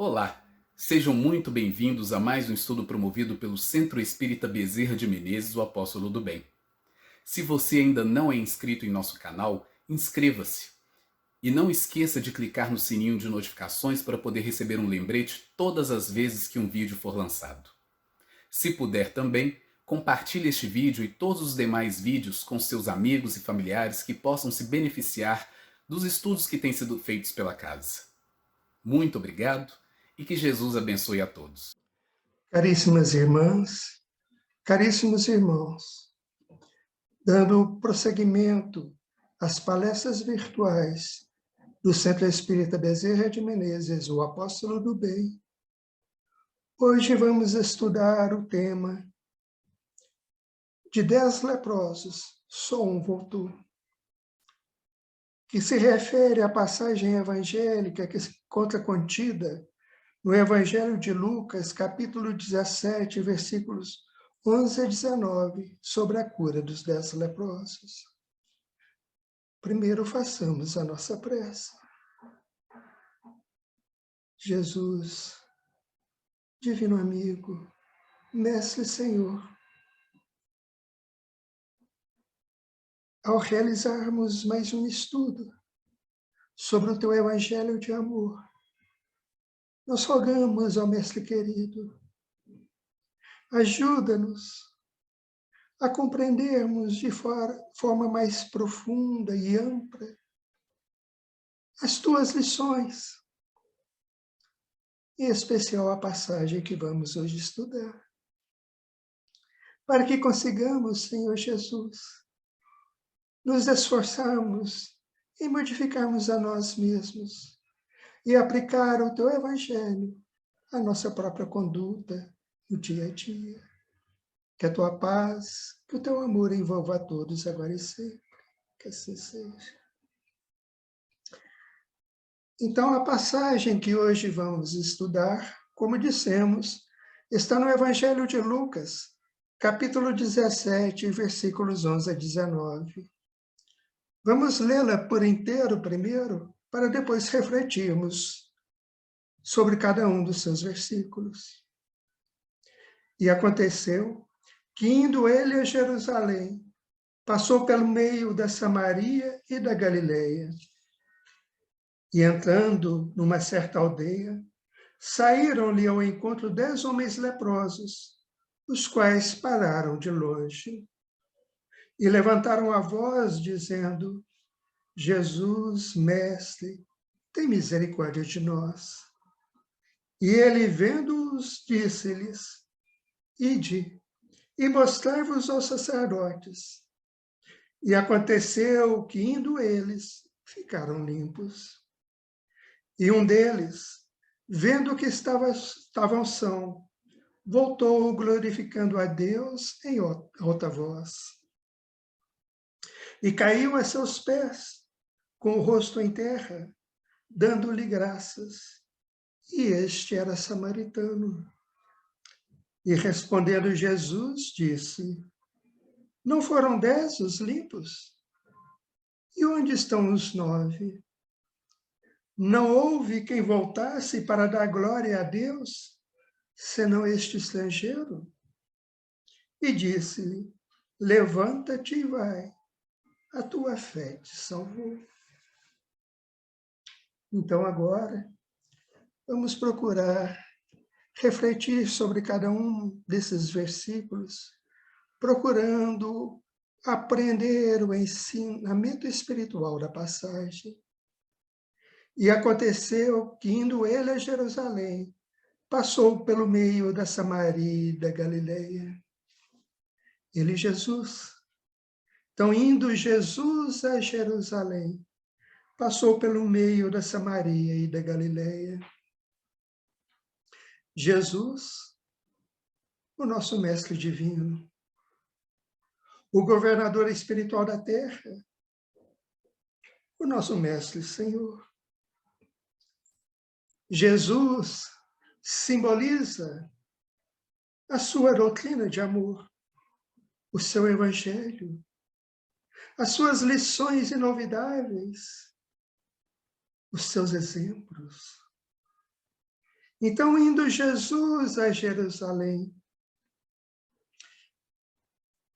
Olá, sejam muito bem-vindos a mais um estudo promovido pelo Centro Espírita Bezerra de Menezes, o Apóstolo do Bem. Se você ainda não é inscrito em nosso canal, inscreva-se. E não esqueça de clicar no sininho de notificações para poder receber um lembrete todas as vezes que um vídeo for lançado. Se puder também, compartilhe este vídeo e todos os demais vídeos com seus amigos e familiares que possam se beneficiar dos estudos que têm sido feitos pela casa. Muito obrigado e que Jesus abençoe a todos. Caríssimas irmãs, caríssimos irmãos, dando prosseguimento às palestras virtuais do Centro Espírita Bezerra de Menezes, o Apóstolo do Bem, hoje vamos estudar o tema de 10 leprosos, só um voltou, que se refere à passagem evangélica que se encontra contida no Evangelho de Lucas, capítulo 17, versículos 11 a 19, sobre a cura dos 10 leprosos. Primeiro façamos a nossa prece. Jesus, Divino Amigo, Mestre Senhor, ao realizarmos mais um estudo sobre o Teu Evangelho de amor, nós rogamos ao Mestre querido, ajuda-nos a compreendermos de forma mais profunda e ampla as Tuas lições, em especial a passagem que vamos hoje estudar, para que consigamos, Senhor Jesus, nos esforçarmos em modificarmos a nós mesmos e aplicar o Teu Evangelho à nossa própria conduta no dia a dia. Que a Tua paz, que o Teu amor envolva a todos agora e sempre. Que assim seja. Então, a passagem que hoje vamos estudar, como dissemos, está no Evangelho de Lucas, capítulo 17, versículos 11 a 19. Vamos lê-la por inteiro primeiro, para depois refletirmos sobre cada um dos seus versículos. E aconteceu que, indo ele a Jerusalém, passou pelo meio da Samaria e da Galileia. E entrando numa certa aldeia, saíram-lhe ao encontro 10 homens leprosos, os quais pararam de longe. E levantaram a voz, dizendo: Jesus, Mestre, tem misericórdia de nós. E ele, vendo-os, disse-lhes: Ide, e mostrai-vos aos sacerdotes. E aconteceu que, indo eles, ficaram limpos. E um deles, vendo que estavam são, voltou glorificando a Deus em alta voz. E caiu a seus pés, com o rosto em terra, dando-lhe graças. E este era samaritano. E respondendo Jesus, disse: Não foram 10 os limpos? E onde estão os 9? Não houve quem voltasse para dar glória a Deus, senão este estrangeiro? E disse-lhe: Levanta-te e vai, a tua fé te salvou. Então agora, vamos procurar refletir sobre cada um desses versículos, procurando aprender o ensinamento espiritual da passagem. E aconteceu que, indo ele a Jerusalém, passou pelo meio da Samaria e da Galileia. Ele, Jesus. Então, indo Jesus a Jerusalém, passou pelo meio da Samaria e da Galileia. Jesus, o nosso mestre divino, o governador espiritual da terra, o nosso mestre Senhor. Jesus simboliza a sua doutrina de amor, o seu evangelho, as suas lições inovidáveis, os seus exemplos. Então, indo Jesus a Jerusalém,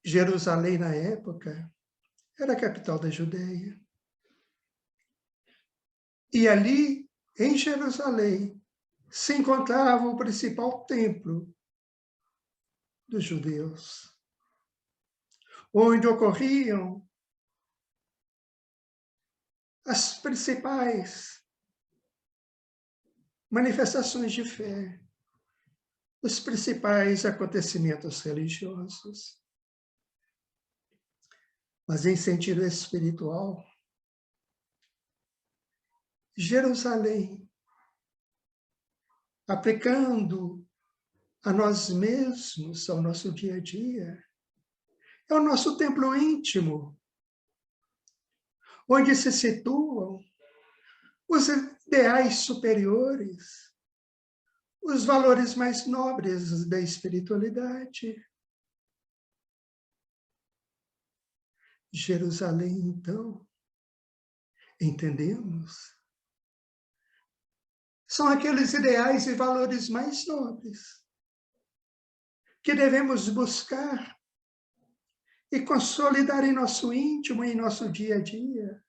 Jerusalém, na época, era a capital da Judeia. E ali, em Jerusalém, se encontrava o principal templo dos judeus, onde ocorriam as principais manifestações de fé, os principais acontecimentos religiosos. Mas em sentido espiritual, Jerusalém, aplicando a nós mesmos, ao nosso dia a dia, é o nosso templo íntimo, onde se situam os ideais superiores, os valores mais nobres da espiritualidade. Jerusalém, então, entendemos, são aqueles ideais e valores mais nobres que devemos buscar e consolidar em nosso íntimo, em nosso dia a dia,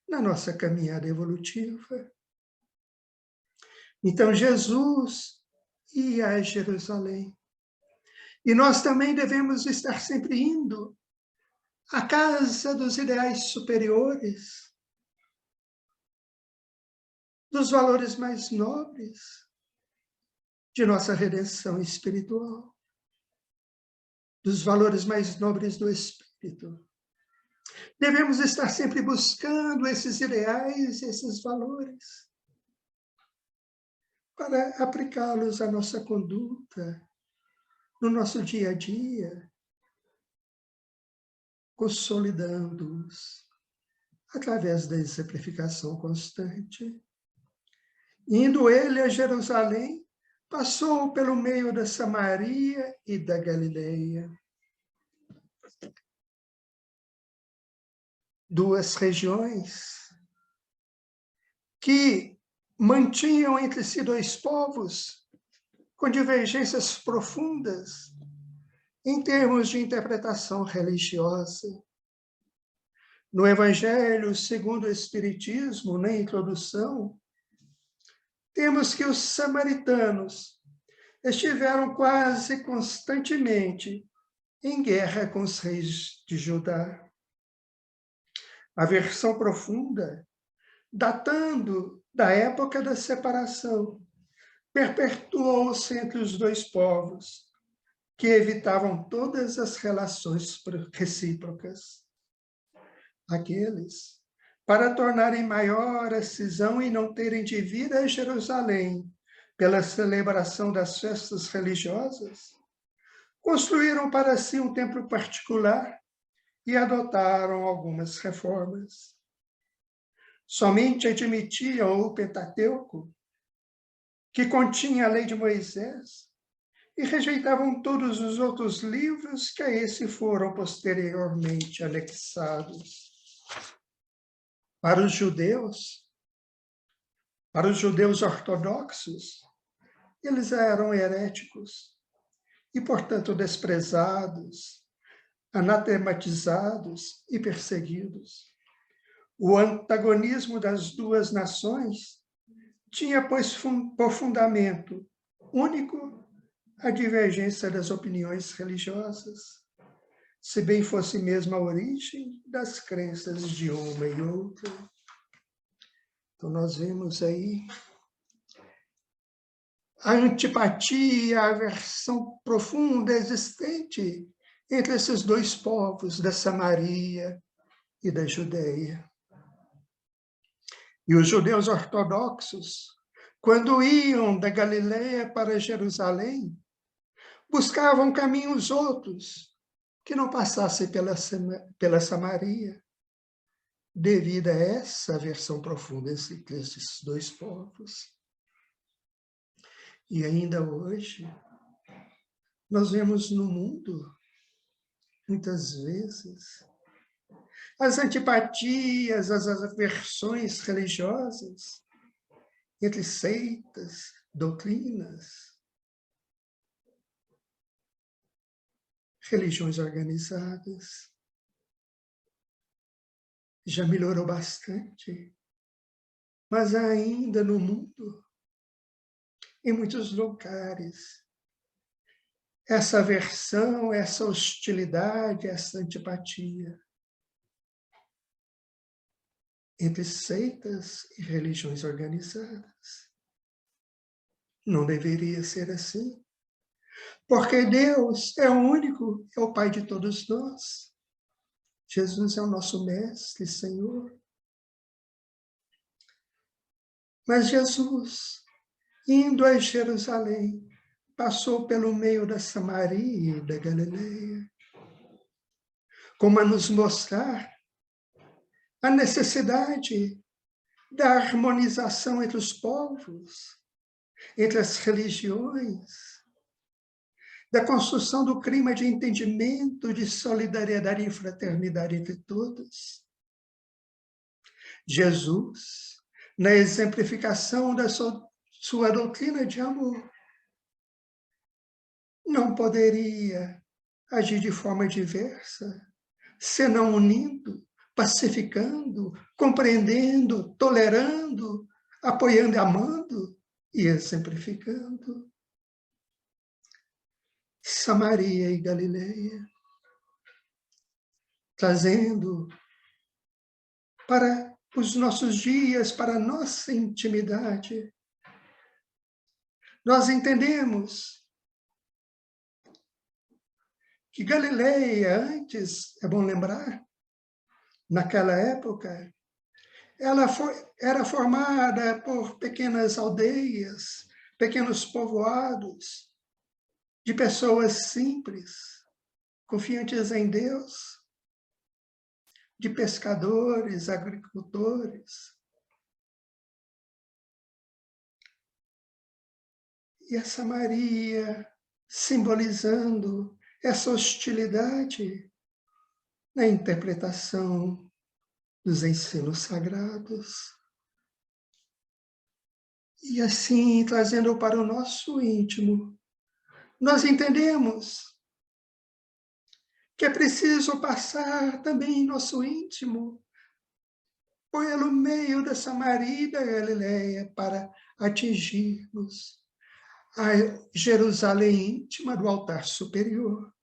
na nossa caminhada evolutiva. Então, Jesus ia a Jerusalém. E nós também devemos estar sempre indo à casa dos ideais superiores, dos valores mais nobres de nossa redenção espiritual, dos valores mais nobres do Espírito. Devemos estar sempre buscando esses ideais, esses valores, para aplicá-los à nossa conduta, no nosso dia a dia, consolidando-os através da exemplificação constante. Indo ele a Jerusalém, passou pelo meio da Samaria e da Galileia. Duas regiões que mantinham entre si dois povos com divergências profundas em termos de interpretação religiosa. No Evangelho segundo o Espiritismo, na introdução, temos que os samaritanos estiveram quase constantemente em guerra com os reis de Judá. A versão profunda, datando da época da separação, perpetuou-se entre os dois povos, que evitavam todas as relações recíprocas. Aqueles, para tornarem maior a cisão e não terem de vir a Jerusalém pela celebração das festas religiosas, construíram para si um templo particular e adotaram algumas reformas. Somente admitiam o Pentateuco, que continha a lei de Moisés, e rejeitavam todos os outros livros que a esse foram posteriormente anexados. Para os judeus ortodoxos, eles eram heréticos e, portanto, desprezados, anatematizados e perseguidos. O antagonismo das duas nações tinha, pois, por fundamento único a divergência das opiniões religiosas, se bem fosse mesmo a origem das crenças de uma e outra. Então, nós vemos aí a antipatia, a aversão profunda existente entre esses dois povos, da Samaria e da Judeia. E os judeus ortodoxos, quando iam da Galileia para Jerusalém, buscavam caminhos outros que não passassem pela Samaria, devido a essa aversão profunda entre esses dois povos. E ainda hoje, nós vemos no mundo, muitas vezes, as antipatias, as aversões religiosas entre seitas, doutrinas, religiões organizadas. Já melhorou bastante, mas ainda no mundo, em muitos lugares, essa aversão, essa hostilidade, essa antipatia entre seitas e religiões organizadas. Não deveria ser assim, porque Deus é o único, é o Pai de todos nós. Jesus é o nosso Mestre, Senhor. Mas Jesus, indo a Jerusalém, passou pelo meio da Samaria e da Galileia, como a nos mostrar a necessidade da harmonização entre os povos, entre as religiões, da construção do clima de entendimento, de solidariedade e fraternidade entre todos. Jesus, na exemplificação da sua doutrina de amor, não poderia agir de forma diversa, senão unindo, pacificando, compreendendo, tolerando, apoiando e amando e exemplificando. Samaria e Galileia, trazendo para os nossos dias, para a nossa intimidade. Nós entendemos que Galileia, antes, é bom lembrar, naquela época, era formada por pequenas aldeias, pequenos povoados, de pessoas simples, confiantes em Deus, de pescadores, agricultores. E a Samaria, simbolizando essa hostilidade na interpretação dos ensinos sagrados. E assim, trazendo para o nosso íntimo, nós entendemos que é preciso passar também em nosso íntimo pelo meio da Samaria e da Galileia para atingirmos a Jerusalém íntima do altar superior.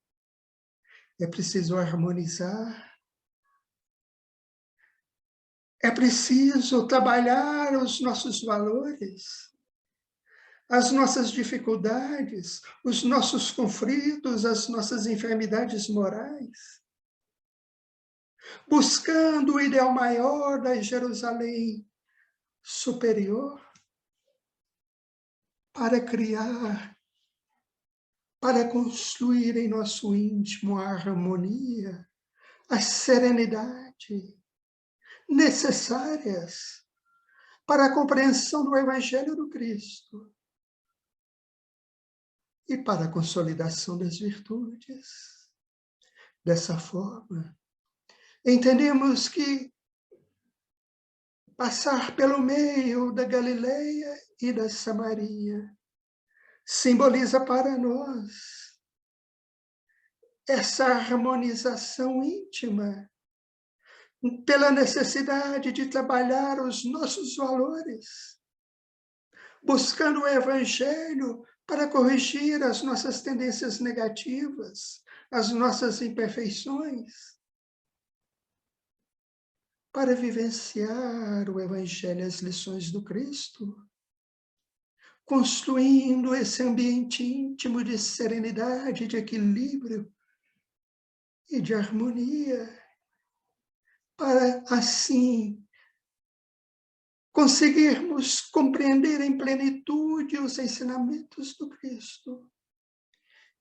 É preciso harmonizar, é preciso trabalhar os nossos valores, as nossas dificuldades, os nossos conflitos, as nossas enfermidades morais, buscando o ideal maior da Jerusalém superior para criar, para construir em nosso íntimo a harmonia, a serenidade necessárias para a compreensão do Evangelho do Cristo e para a consolidação das virtudes. Dessa forma, entendemos que passar pelo meio da Galileia e da Samaria simboliza para nós essa harmonização íntima, pela necessidade de trabalhar os nossos valores, buscando o Evangelho para corrigir as nossas tendências negativas, as nossas imperfeições, para vivenciar o Evangelho e as lições do Cristo, construindo esse ambiente íntimo de serenidade, de equilíbrio e de harmonia, para assim conseguirmos compreender em plenitude os ensinamentos do Cristo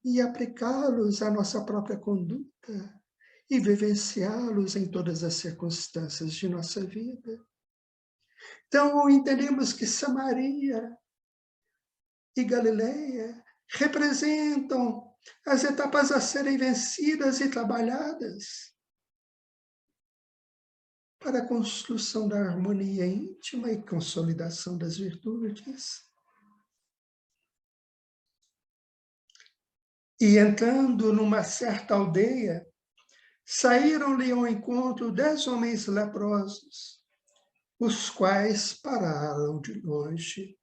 e aplicá-los à nossa própria conduta e vivenciá-los em todas as circunstâncias de nossa vida. Então, entendemos que Samaria e Galileia representam as etapas a serem vencidas e trabalhadas para a construção da harmonia íntima e consolidação das virtudes. E entrando numa certa aldeia, saíram-lhe ao encontro 10 homens leprosos, os quais pararam de longe.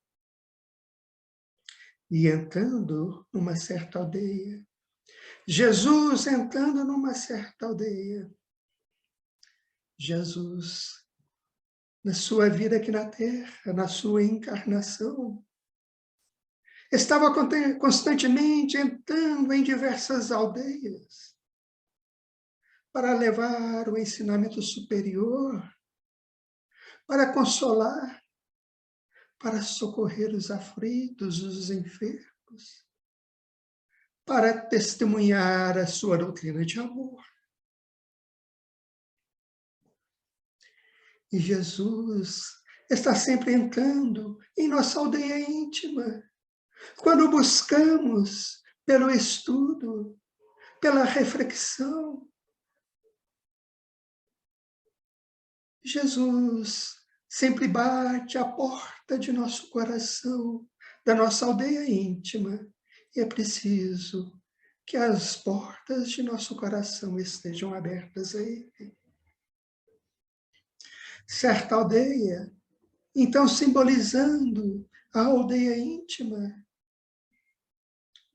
E entrando numa certa aldeia, Jesus entrando numa certa aldeia, Jesus, na sua vida aqui na terra, na sua encarnação, estava constantemente entrando em diversas aldeias para levar o ensinamento superior, para consolar, para socorrer os aflitos, os enfermos, para testemunhar a sua doutrina de amor. E Jesus está sempre entrando em nossa aldeia íntima, quando buscamos pelo estudo, pela reflexão. Jesus sempre bate à porta de nosso coração, da nossa aldeia íntima, e é preciso que as portas de nosso coração estejam abertas a Ele. Certa aldeia, então simbolizando a aldeia íntima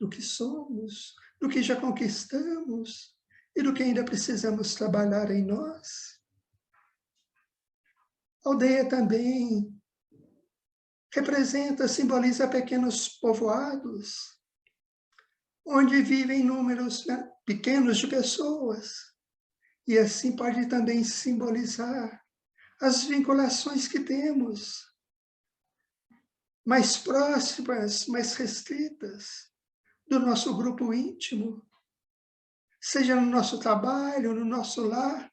do que somos, do que já conquistamos e do que ainda precisamos trabalhar em nós. A aldeia também representa, simboliza pequenos povoados, onde vivem números pequenos de pessoas, e assim pode também simbolizar as vinculações que temos, mais próximas, mais restritas, do nosso grupo íntimo, seja no nosso trabalho, no nosso lar,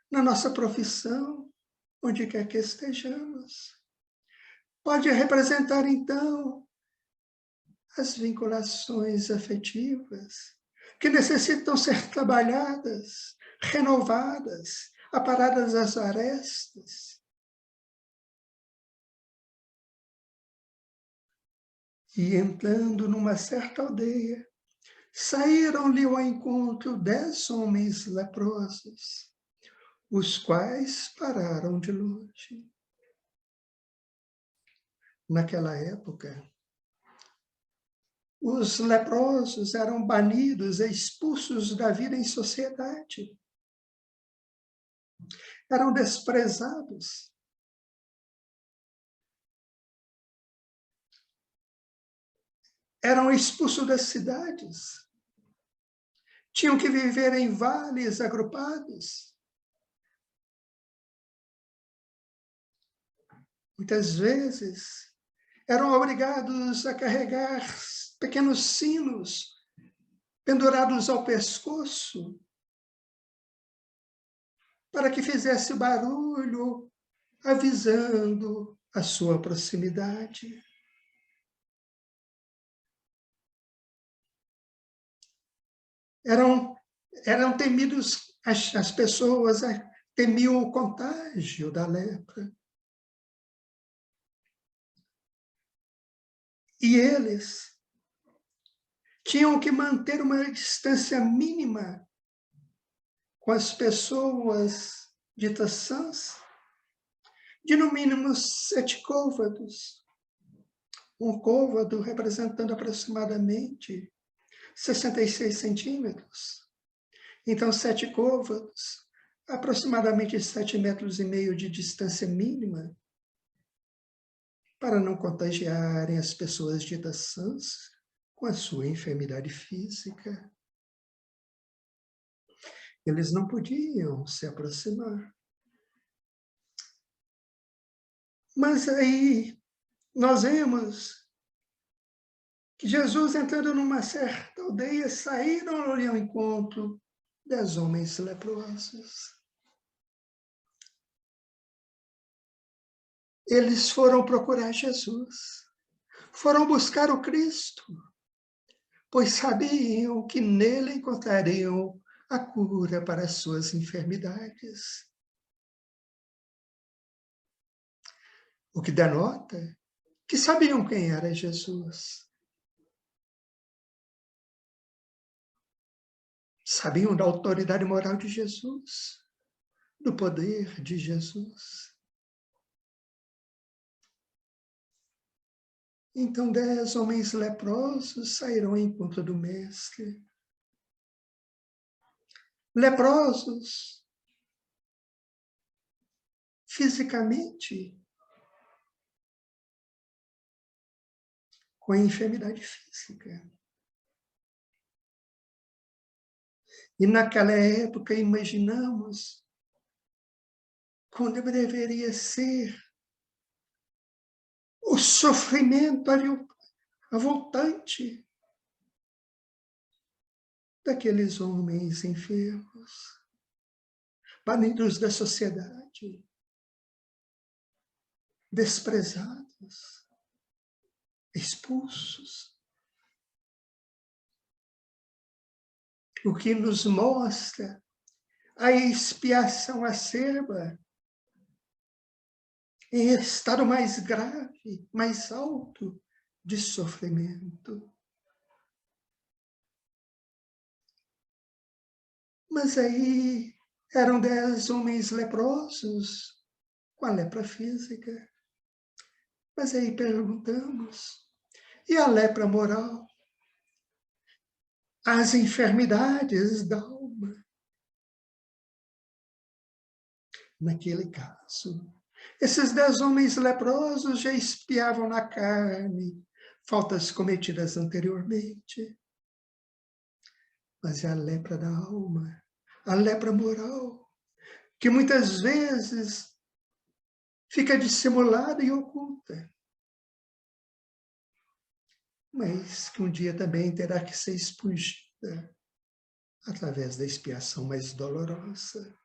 na nossa profissão, onde quer que estejamos. Pode representar, então, as vinculações afetivas, que necessitam ser trabalhadas, renovadas, aparadas às arestas. E entrando numa certa aldeia, saíram-lhe ao encontro 10 homens leprosos, os quais pararam de longe. Naquela época, os leprosos eram banidos e expulsos da vida em sociedade. Eram desprezados. Eram expulsos das cidades. Tinham que viver em vales agrupados. Muitas vezes eram obrigados a carregar pequenos sinos pendurados ao pescoço para que fizesse barulho, avisando a sua proximidade. Eram temidos, as pessoas temiam o contágio da lepra. E eles tinham que manter uma distância mínima com as pessoas ditas sãs, de no mínimo 7 côvados. Um côvado representando aproximadamente 66 centímetros. Então, 7 côvados, aproximadamente 7,5 metros de distância mínima, para não contagiarem as pessoas ditas sãs com a sua enfermidade física. Eles não podiam se aproximar. Mas aí nós vemos que Jesus, entrando numa certa aldeia, saíram ao encontro 10 homens leprosos. Eles foram procurar Jesus, foram buscar o Cristo, pois sabiam que nele encontrariam a cura para as suas enfermidades. O que denota que sabiam quem era Jesus. sabiam da autoridade moral de Jesus, do poder de Jesus. Então 10 homens leprosos saíram ao encontro do mestre. Leprosos, fisicamente, com a enfermidade física. E naquela época imaginamos como deveria ser o sofrimento avoltante daqueles homens enfermos, banidos da sociedade, desprezados, expulsos. O que nos mostra a expiação acerba em estado mais grave, mais alto de sofrimento. Mas aí eram 10 homens leprosos com a lepra física. Mas aí perguntamos, e a lepra moral? As enfermidades da alma? Naquele caso, esses 10 homens leprosos já expiavam na carne faltas cometidas anteriormente. Mas é a lepra da alma, a lepra moral, que muitas vezes fica dissimulada e oculta, mas que um dia também terá que ser expungida através da expiação mais dolorosa.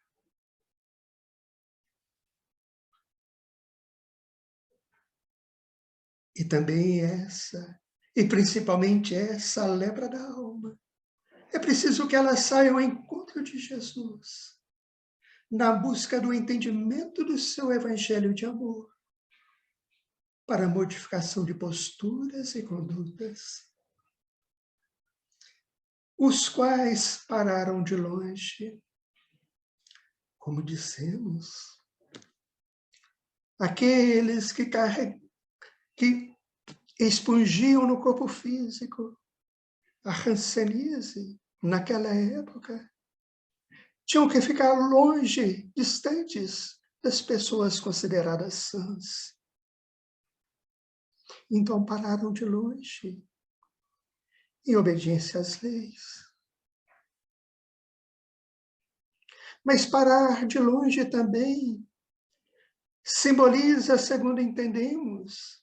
E também essa, e principalmente essa lepra da alma, é preciso que ela saia ao encontro de Jesus, na busca do entendimento do seu evangelho de amor, para a modificação de posturas e condutas, os quais pararam de longe, como dissemos, aqueles que expungiam no corpo físico a hanseníase naquela época, tinham que ficar longe, distantes das pessoas consideradas sãs. Então pararam de longe, em obediência às leis. Mas parar de longe também simboliza, segundo entendemos,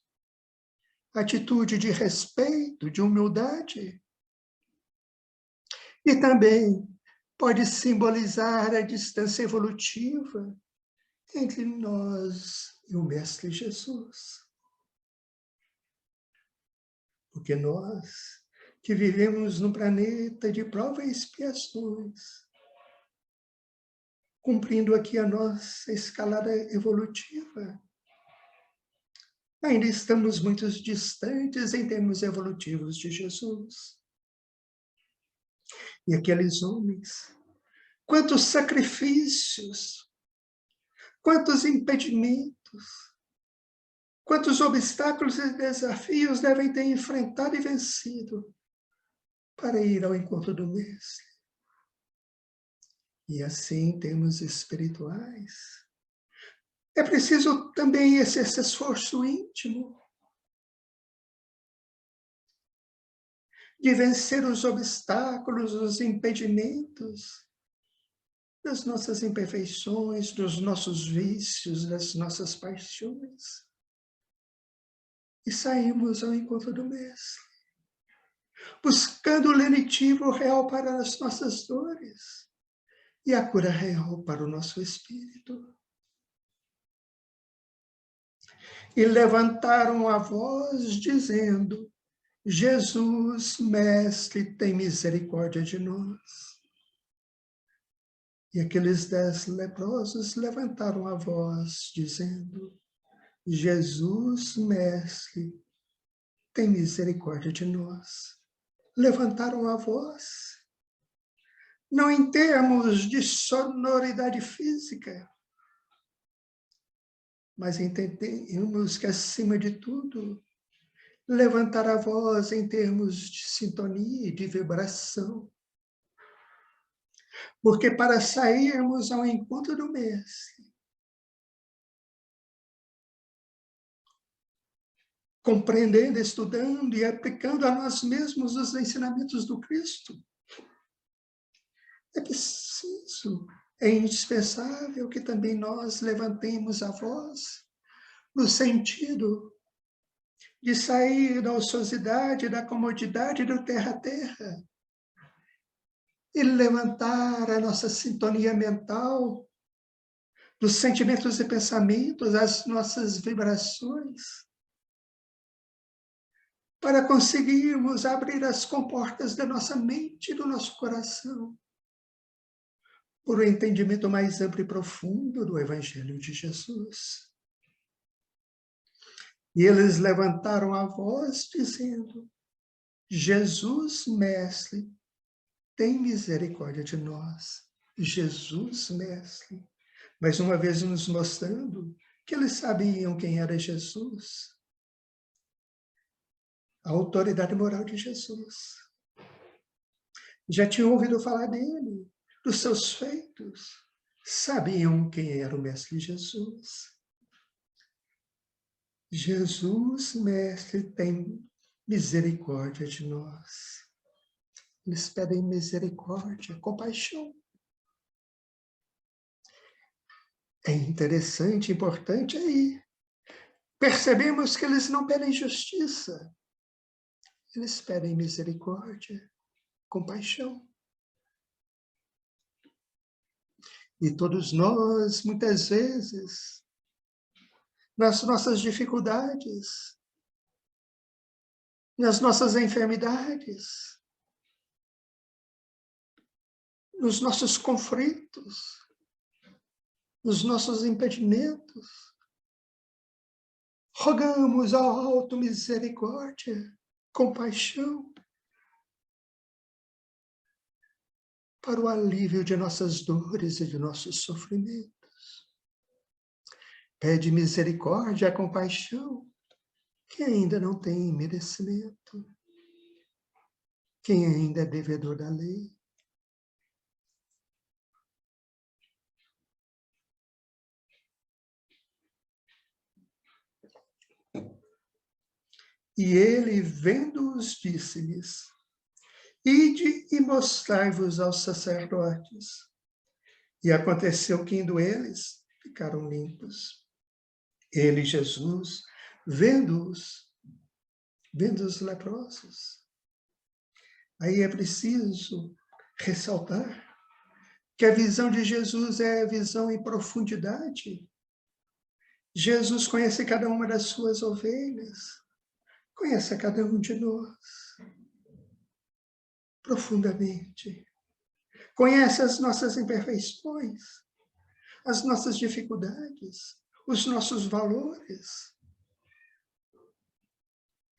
atitude de respeito, de humildade. E também pode simbolizar a distância evolutiva entre nós e o Mestre Jesus. Porque nós, que vivemos num planeta de provas e expiações, cumprindo aqui a nossa escalada evolutiva, ainda estamos muito distantes em termos evolutivos de Jesus. E aqueles homens, quantos sacrifícios, quantos impedimentos, quantos obstáculos e desafios devem ter enfrentado e vencido para ir ao encontro do Mestre. E assim, em termos espirituais, é preciso também esse esforço íntimo de vencer os obstáculos, os impedimentos das nossas imperfeições, dos nossos vícios, das nossas paixões. E saímos ao encontro do Mestre, buscando o lenitivo real para as nossas dores e a cura real para o nosso espírito. E levantaram a voz dizendo: Jesus, Mestre, tem misericórdia de nós. E aqueles 10 leprosos levantaram a voz dizendo: Jesus, Mestre, tem misericórdia de nós. Levantaram a voz, não em termos de sonoridade física, mas entendemos que, acima de tudo, levantar a voz em termos de sintonia e de vibração. Porque para sairmos ao encontro do Mestre, compreendendo, estudando e aplicando a nós mesmos os ensinamentos do Cristo, é preciso, é indispensável que também nós levantemos a voz no sentido de sair da ociosidade, da comodidade do terra-terra e levantar a nossa sintonia mental dos sentimentos e pensamentos, as nossas vibrações, para conseguirmos abrir as comportas da nossa mente e do nosso coração por um entendimento mais amplo e profundo do Evangelho de Jesus. E eles levantaram a voz dizendo: Jesus, Mestre, tem misericórdia de nós. Jesus, Mestre. Mais uma vez nos mostrando que eles sabiam quem era Jesus. A autoridade moral de Jesus. Já tinham ouvido falar dele, dos seus feitos. Sabiam quem era o Mestre Jesus. Jesus, Mestre, tem misericórdia de nós. Eles pedem misericórdia, compaixão. É interessante, importante aí. Percebemos que eles não pedem justiça. Eles pedem misericórdia, compaixão. E todos nós, muitas vezes, nas nossas dificuldades, nas nossas enfermidades, nos nossos conflitos, nos nossos impedimentos, rogamos ao alto misericórdia, compaixão, para o alívio de nossas dores e de nossos sofrimentos. Pede misericórdia, compaixão, quem ainda não tem merecimento, quem ainda é devedor da lei. E ele, vendo-os, disse-lhes: Ide e mostrai-vos aos sacerdotes. E aconteceu que, indo eles, ficaram limpos. Ele, Jesus, vendo-os leprosos. Aí é preciso ressaltar que a visão de Jesus é a visão em profundidade. Jesus conhece cada uma das suas ovelhas, conhece a cada um de nós profundamente. Conhece as nossas imperfeições, as nossas dificuldades, os nossos valores.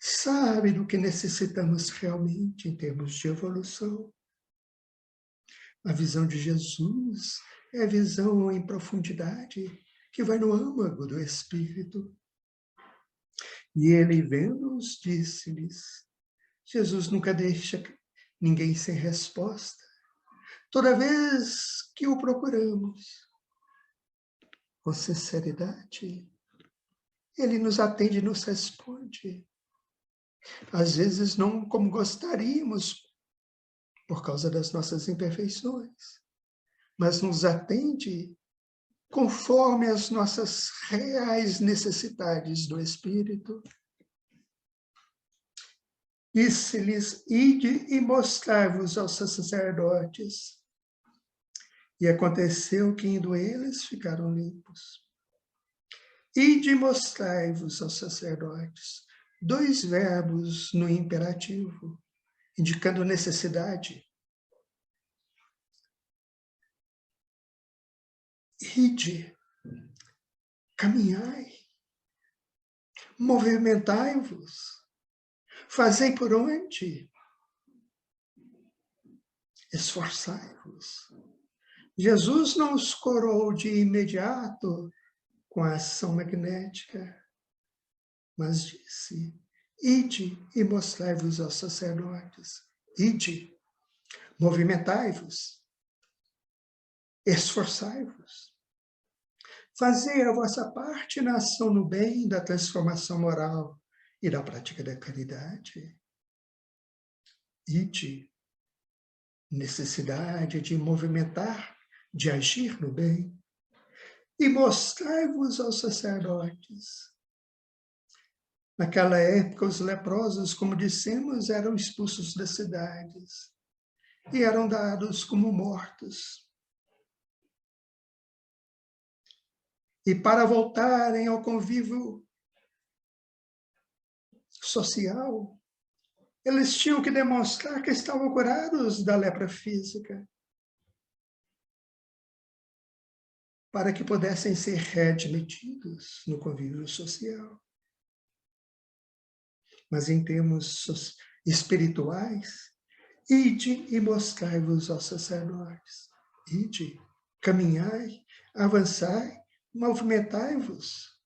Sabe do que necessitamos realmente em termos de evolução. A visão de Jesus é a visão em profundidade que vai no âmago do Espírito. E ele, vendo-os, disse-lhes: Jesus nunca deixa ninguém sem resposta. Toda vez que o procuramos com sinceridade, ele nos atende e nos responde. Às vezes não como gostaríamos, por causa das nossas imperfeições, mas nos atende conforme as nossas reais necessidades do Espírito. Disse-lhes: Ide e mostrai-vos aos sacerdotes. E aconteceu que, indo eles, ficaram limpos. Ide e mostrai-vos aos sacerdotes. 2 verbos no imperativo, indicando necessidade. Ide, caminhai, movimentai-vos, fazei por onde? esforçai-vos. Jesus não os coroou de imediato com a ação magnética, mas disse: ide e mostrai-vos aos sacerdotes. Ide, movimentai-vos, esforçai-vos. Fazei a vossa parte na ação no bem, da transformação moral e da prática da caridade. Ide, necessidade de movimentar, de agir no bem. E mostrai-vos aos sacerdotes. Naquela época, os leprosos, como dissemos, eram expulsos das cidades e eram dados como mortos. E para voltarem ao convívio social, eles tinham que demonstrar que estavam curados da lepra física, para que pudessem ser readmitidos no convívio social. Mas em termos espirituais, ide e mostrai-vos aos sacerdotes. Ide, caminhai, avançai, movimentai-vos.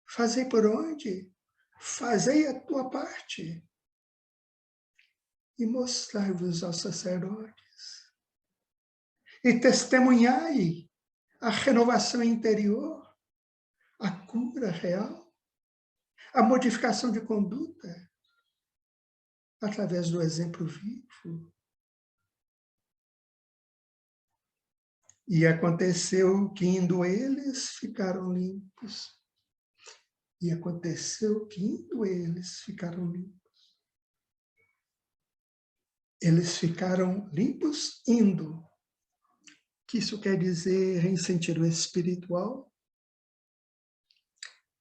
Fazei por onde? Fazei a tua parte. E mostrai-vos aos sacerdotes. E testemunhai a renovação interior, a cura real, a modificação de conduta, através do exemplo vivo. E aconteceu que, indo eles, ficaram limpos. E aconteceu que, indo eles, ficaram limpos. Eles ficaram limpos indo. O que isso quer dizer em sentido espiritual?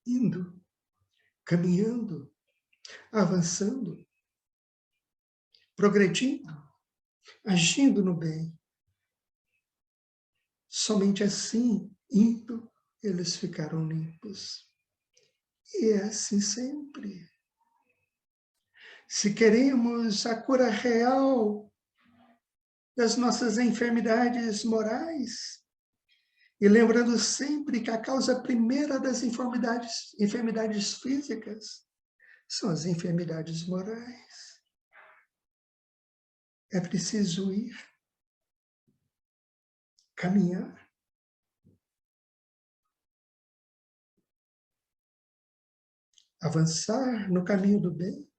Indo, caminhando, avançando, progredindo, agindo no bem. Somente assim, indo, eles ficaram limpos. E é assim sempre. Se queremos a cura real das nossas enfermidades morais, e lembrando sempre que a causa primeira das enfermidades físicas são as enfermidades morais, é preciso ir, caminhar, avançar no caminho do bem,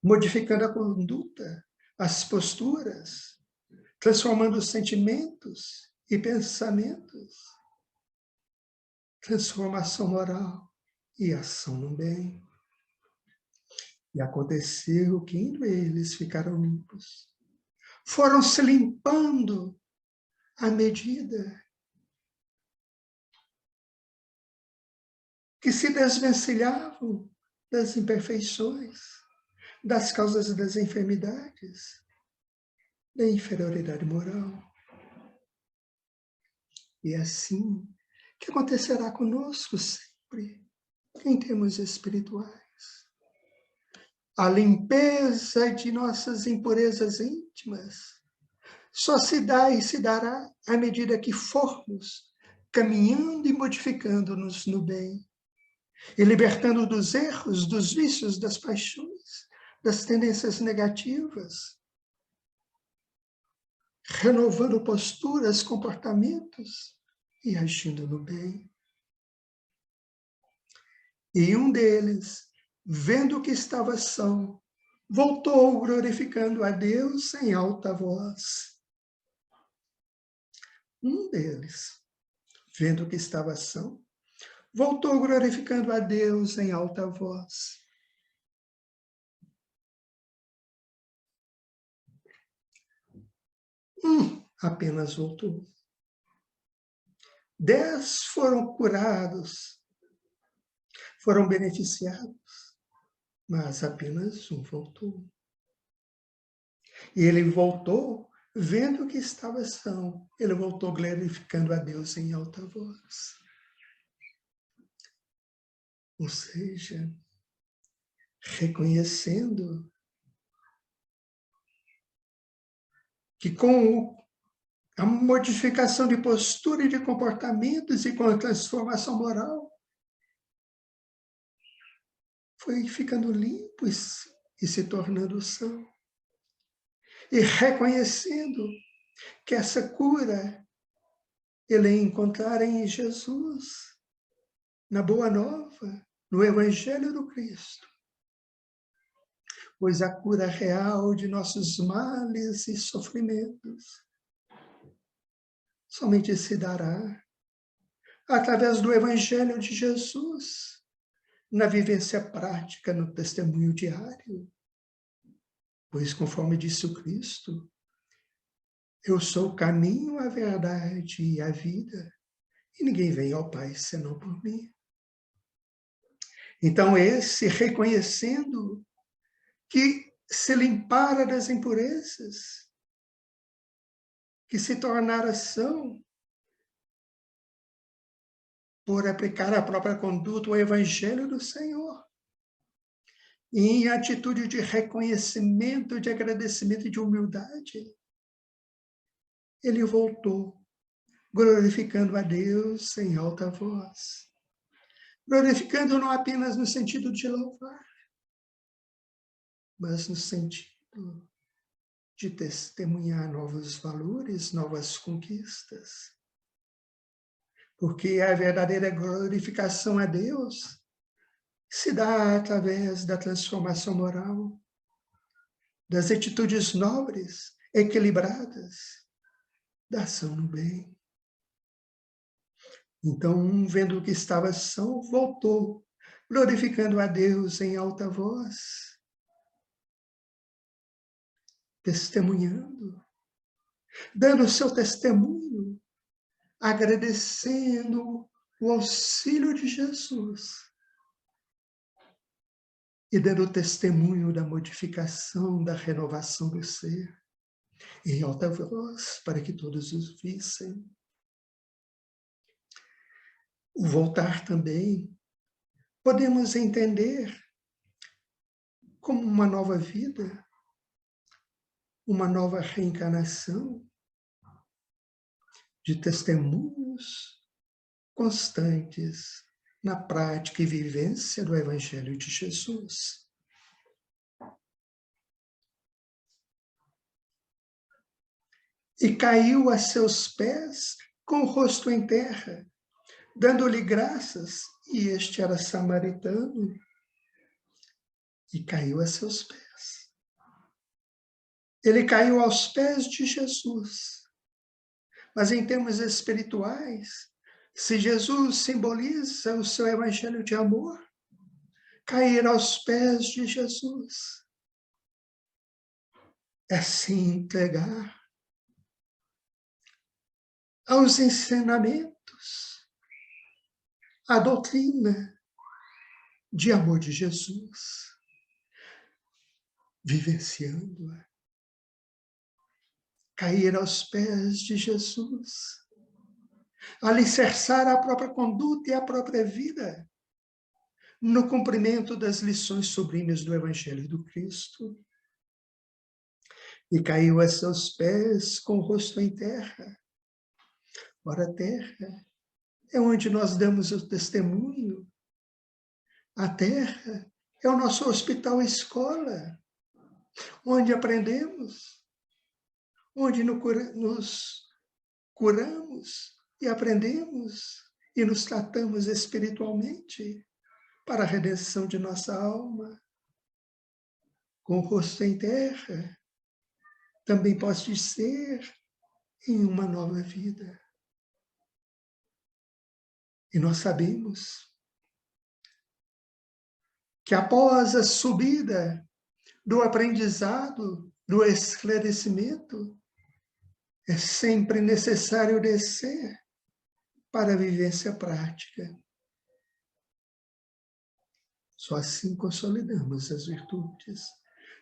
modificando a conduta, as posturas, transformando os sentimentos e pensamentos, transformação moral e ação no bem. E aconteceu que, indo eles, ficaram limpos. Foram se limpando à medida que se desvencilhavam das imperfeições, das causas das enfermidades, da inferioridade moral. E é assim que acontecerá conosco sempre, em termos espirituais. A limpeza de nossas impurezas íntimas só se dá e se dará à medida que formos caminhando e modificando-nos no bem, e libertando dos erros, dos vícios, das paixões, das tendências negativas, renovando posturas, comportamentos e agindo no bem. E um deles, vendo que estava são, voltou glorificando a Deus em alta voz. Um deles, vendo que estava são, voltou glorificando a Deus em alta voz. Apenas voltou. 10 foram curados, foram beneficiados, mas apenas um voltou. E ele voltou vendo que estava são. Ele voltou glorificando a Deus em alta voz. Ou seja, reconhecendo que com a modificação de postura e de comportamentos e com a transformação moral, foi ficando limpo e se tornando são. E reconhecendo que essa cura ele encontrara em Jesus, na Boa Nova, no Evangelho do Cristo. Pois a cura real de nossos males e sofrimentos somente se dará através do Evangelho de Jesus, na vivência prática, no testemunho diário. Pois, conforme disse o Cristo, eu sou o caminho, a verdade e a vida, e ninguém vem ao Pai senão por mim. Então, esse reconhecendo que se limpara das impurezas, que se tornara são, por aplicar a própria conduta, o Evangelho do Senhor, e em atitude de reconhecimento, de agradecimento e de humildade, ele voltou, glorificando a Deus em alta voz. Glorificando não apenas no sentido de louvar, mas no sentido de testemunhar novos valores, novas conquistas. Porque a verdadeira glorificação a Deus se dá através da transformação moral, das atitudes nobres, equilibradas, da ação no bem. Então, vendo que estava são, voltou, glorificando a Deus em alta voz, testemunhando, dando o seu testemunho, agradecendo o auxílio de Jesus e dando testemunho da modificação, da renovação do ser, em alta voz, para que todos os vissem. O voltar também podemos entender como uma nova vida, uma nova reencarnação de testemunhos constantes na prática e vivência do Evangelho de Jesus. E caiu a seus pés com o rosto em terra, dando-lhe graças, e este era samaritano, e caiu a seus pés. Ele caiu aos pés de Jesus. Mas em termos espirituais, se Jesus simboliza o seu evangelho de amor, cair aos pés de Jesus é se entregar aos ensinamentos, à doutrina de amor de Jesus, vivenciando-a. Cair aos pés de Jesus, alicerçar a própria conduta e a própria vida no cumprimento das lições sublimes do Evangelho do Cristo. E caiu a seus pés com o rosto em terra. Ora, a terra é onde nós damos o testemunho. A terra é o nosso hospital escola, onde aprendemos, onde nos curamos e aprendemos e nos tratamos espiritualmente para a redenção de nossa alma. Com o rosto em terra, também pode ser em uma nova vida. E nós sabemos que após a subida do aprendizado, do esclarecimento, é sempre necessário descer para a vivência prática. Só assim consolidamos as virtudes,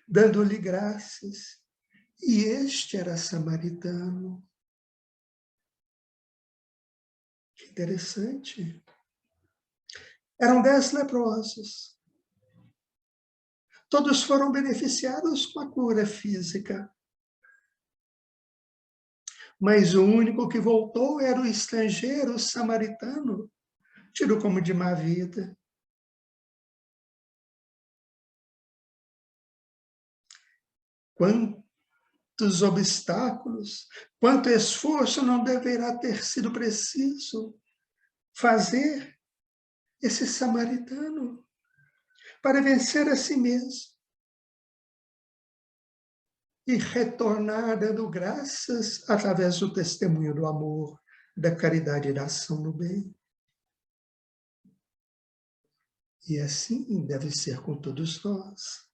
dando-lhe graças. E este era samaritano. Que interessante. Eram 10 leprosos. Todos foram beneficiados com a cura física. Mas o único que voltou era o estrangeiro, o samaritano, tido como de má vida. Quantos obstáculos, quanto esforço não deverá ter sido preciso fazer esse samaritano para vencer a si mesmo e retornar dando graças através do testemunho do amor, da caridade e da ação no bem. E assim deve ser com todos nós.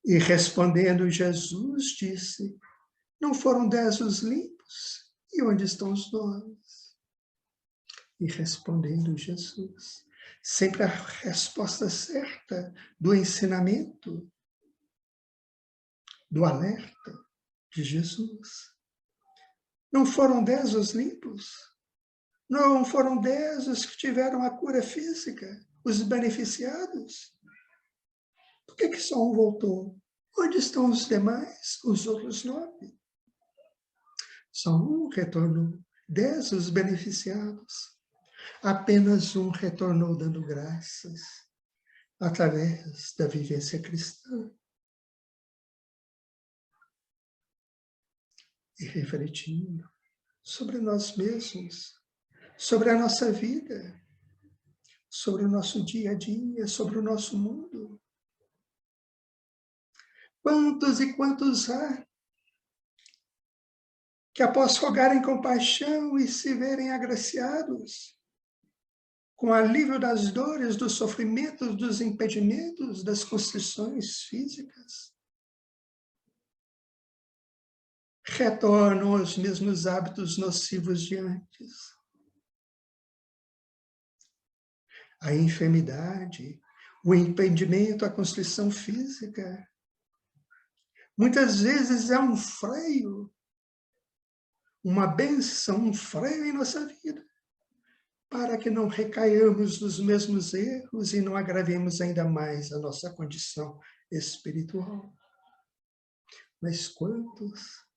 E respondendo, Jesus disse: não foram 10 os limpos? E onde estão os 9? E respondendo Jesus, sempre a resposta certa do ensinamento, do alerta de Jesus. Não foram 10 os limpos? Não foram 10 os que tiveram a cura física, os beneficiados? Por que só um voltou? Onde estão os demais, os outros 9? Só um retornou, 10 os beneficiados. Apenas um retornou dando graças através da vivência cristã. E refletindo sobre nós mesmos, sobre a nossa vida, sobre o nosso dia a dia, sobre o nosso mundo. Quantos e quantos há que, após rogarem compaixão e se verem agraciados, com alívio das dores, dos sofrimentos, dos impedimentos, das constrições físicas, retornam aos mesmos hábitos nocivos de antes. A enfermidade, o impedimento, a constrição física, muitas vezes é um freio, uma bênção, um freio em nossa vida, para que não recaiamos nos mesmos erros e não agravemos ainda mais a nossa condição espiritual. Mas quantos,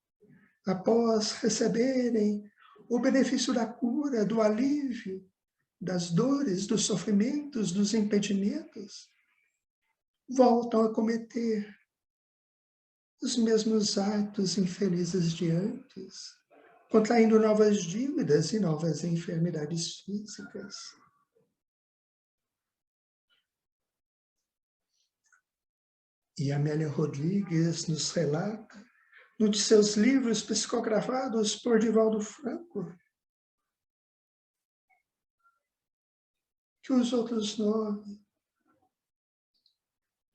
após receberem o benefício da cura, do alívio, das dores, dos sofrimentos, dos impedimentos, voltam a cometer os mesmos atos infelizes de antes, contraindo novas dívidas e novas enfermidades físicas. E Amélia Rodrigues nos relata, num de seus livros psicografados por Divaldo Franco, que os outros 9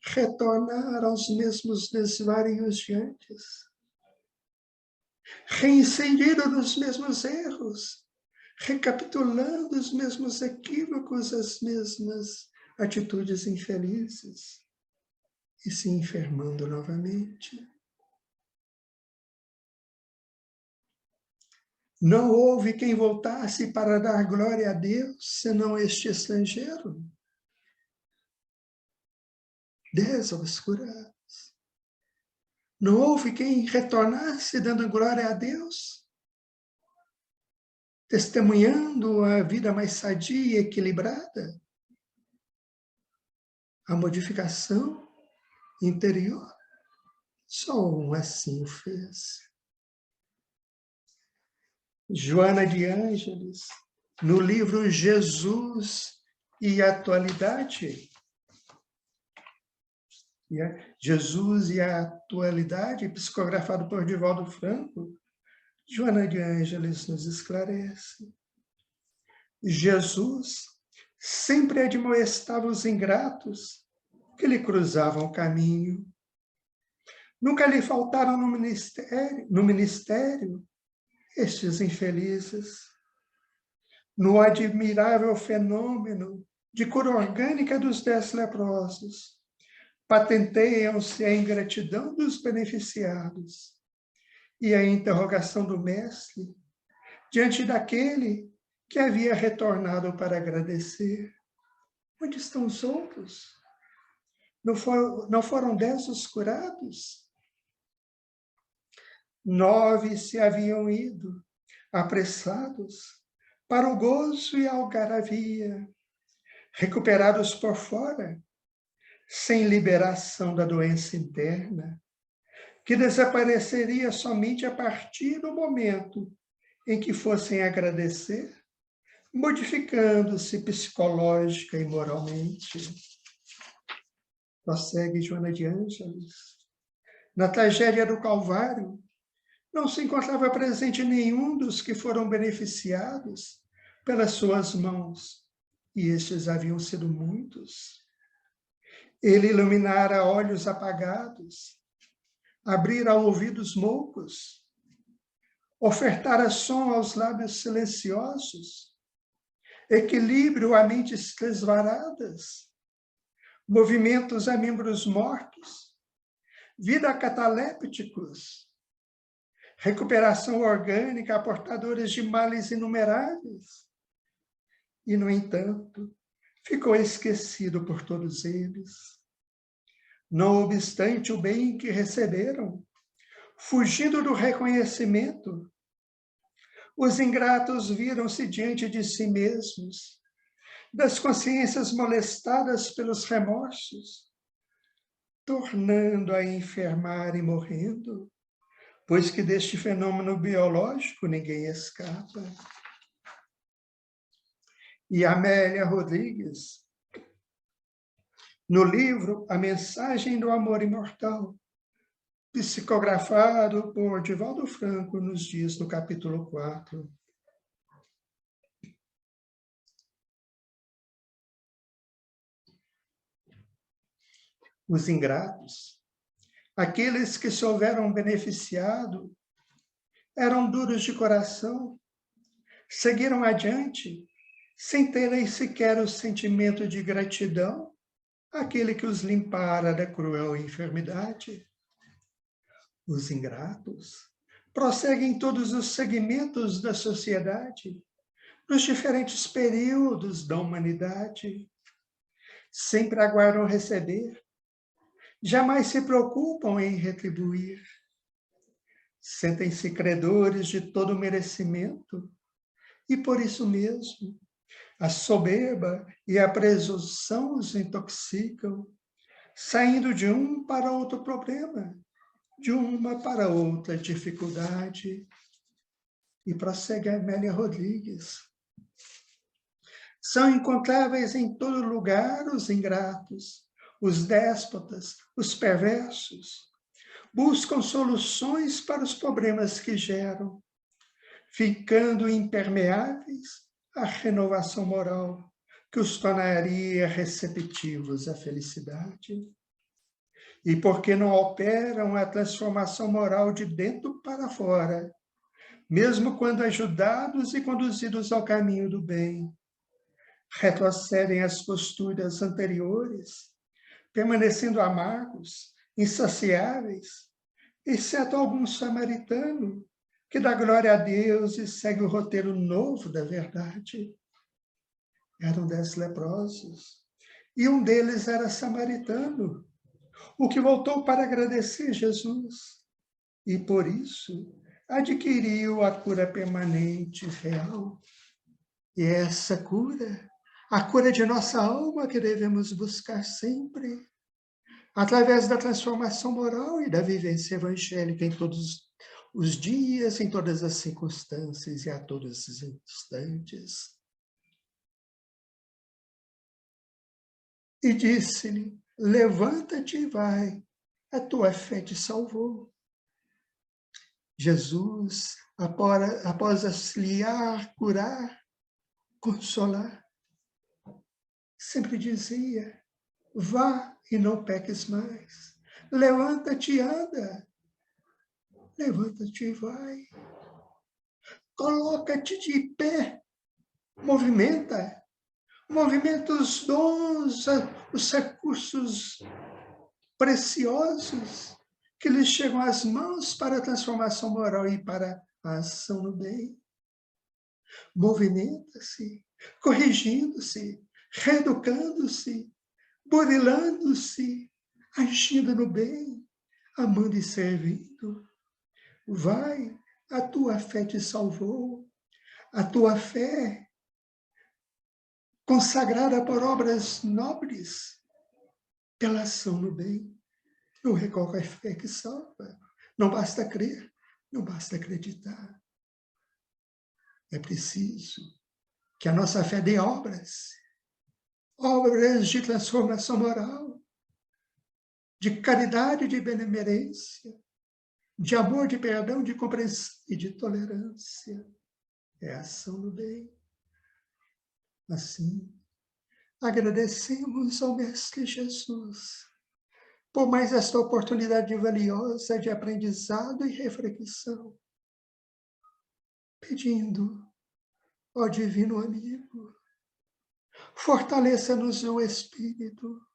retornaram aos mesmos desvarios de antes, reincendiram nos mesmos erros, recapitulando os mesmos equívocos, as mesmas atitudes infelizes, e se enfermando novamente. Não houve quem voltasse para dar glória a Deus, senão este estrangeiro, desobscurados. Não houve quem retornasse dando glória a Deus, testemunhando a vida mais sadia e equilibrada, a modificação interior. Só um assim o fez. Joana de Ângeles, no livro Jesus e a Atualidade, Jesus e a Atualidade, psicografado por Divaldo Franco, Joana de Ângeles nos esclarece. Jesus sempre admoestava os ingratos que lhe cruzavam o caminho. Nunca lhe faltaram no ministério estes infelizes. No admirável fenômeno de cura orgânica dos 10 leprosos, patenteiam-se a ingratidão dos beneficiados e a interrogação do mestre diante daquele que havia retornado para agradecer. Onde estão os outros? Não foram 10 os curados? 9 se haviam ido, apressados, para o gozo e a algaravia, recuperados por fora, sem liberação da doença interna, que desapareceria somente a partir do momento em que fossem agradecer, modificando-se psicológica e moralmente. Prossegue Joana de Ângeles. Na tragédia do Calvário, não se encontrava presente nenhum dos que foram beneficiados pelas suas mãos, e estes haviam sido muitos. Ele iluminara olhos apagados, abrira ouvidos moucos, ofertara som aos lábios silenciosos, equilíbrio a mentes desvaradas, movimentos a membros mortos, vida a catalépticos, recuperação orgânica a portadores de males inumeráveis. E, no entanto, ficou esquecido por todos eles. Não obstante o bem que receberam, fugindo do reconhecimento, os ingratos viram-se diante de si mesmos, das consciências molestadas pelos remorsos, tornando a enfermar e morrendo, pois que deste fenômeno biológico ninguém escapa. E Amélia Rodrigues, no livro A Mensagem do Amor Imortal, psicografado por Divaldo Franco, nos diz no capítulo 4. Os ingratos, aqueles que se houveram beneficiado, eram duros de coração, seguiram adiante, sem terem sequer o sentimento de gratidão àquele que os limpara da cruel enfermidade. Os ingratos prosseguem em todos os segmentos da sociedade, nos diferentes períodos da humanidade. Sempre aguardam receber, jamais se preocupam em retribuir. Sentem-se credores de todo merecimento e, por isso mesmo, a soberba e a presunção os intoxicam, saindo de um para outro problema, de uma para outra dificuldade. E prossegue Amélia Rodrigues. São encontráveis em todo lugar os ingratos, os déspotas, os perversos. Buscam soluções para os problemas que geram, ficando impermeáveis à renovação moral, que os tornaria receptivos à felicidade. E porque não operam a transformação moral de dentro para fora, mesmo quando ajudados e conduzidos ao caminho do bem, retrocedem às posturas anteriores, permanecendo amargos, insaciáveis, exceto algum samaritano que dá glória a Deus e segue o roteiro novo da verdade. Eram 10 leprosos, e um deles era samaritano, o que voltou para agradecer Jesus, e por isso adquiriu a cura permanente real. E essa cura, a cura de nossa alma que devemos buscar sempre, através da transformação moral e da vivência evangélica em todos os dias, em todas as circunstâncias e a todos os instantes. E disse-lhe: levanta-te e vai, a tua fé te salvou. Jesus, após auxiliar, curar, consolar, sempre dizia: vá e não peques mais. Levanta-te e anda. Levanta-te e vai. Coloca-te de pé. Movimenta os dons, os recursos preciosos que lhes chegam às mãos para a transformação moral e para a ação no bem. Movimenta-se, corrigindo-se, reeducando-se, burilando-se, agindo no bem, amando e servindo. Vai, a tua fé te salvou. A tua fé, consagrada por obras nobres, pela ação no bem. Não é qualquer fé que salva. Não basta crer, não basta acreditar. É preciso que a nossa fé dê obras de transformação moral, de caridade, de benemerência, de amor, de perdão, de compreensão e de tolerância. É a ação do bem. Assim, agradecemos ao Mestre Jesus por mais esta oportunidade valiosa de aprendizado e reflexão, pedindo ao Divino Amigo, fortaleça-nos o Espírito,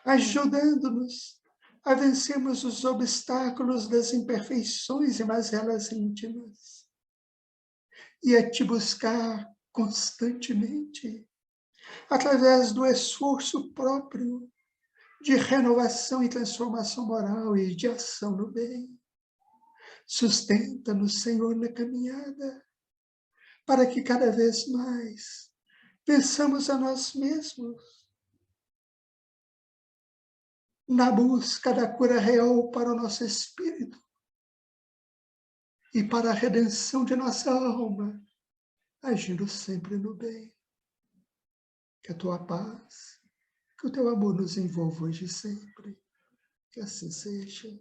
ajudando-nos a vencermos os obstáculos das imperfeições e mazelas íntimas, e a te buscar constantemente, através do esforço próprio de renovação e transformação moral e de ação no bem. Sustenta-nos, Senhor, na caminhada, para que cada vez mais pensamos a nós mesmos na busca da cura real para o nosso espírito e para a redenção de nossa alma, agindo sempre no bem. Que a tua paz, que o teu amor nos envolva hoje e sempre. Que assim seja.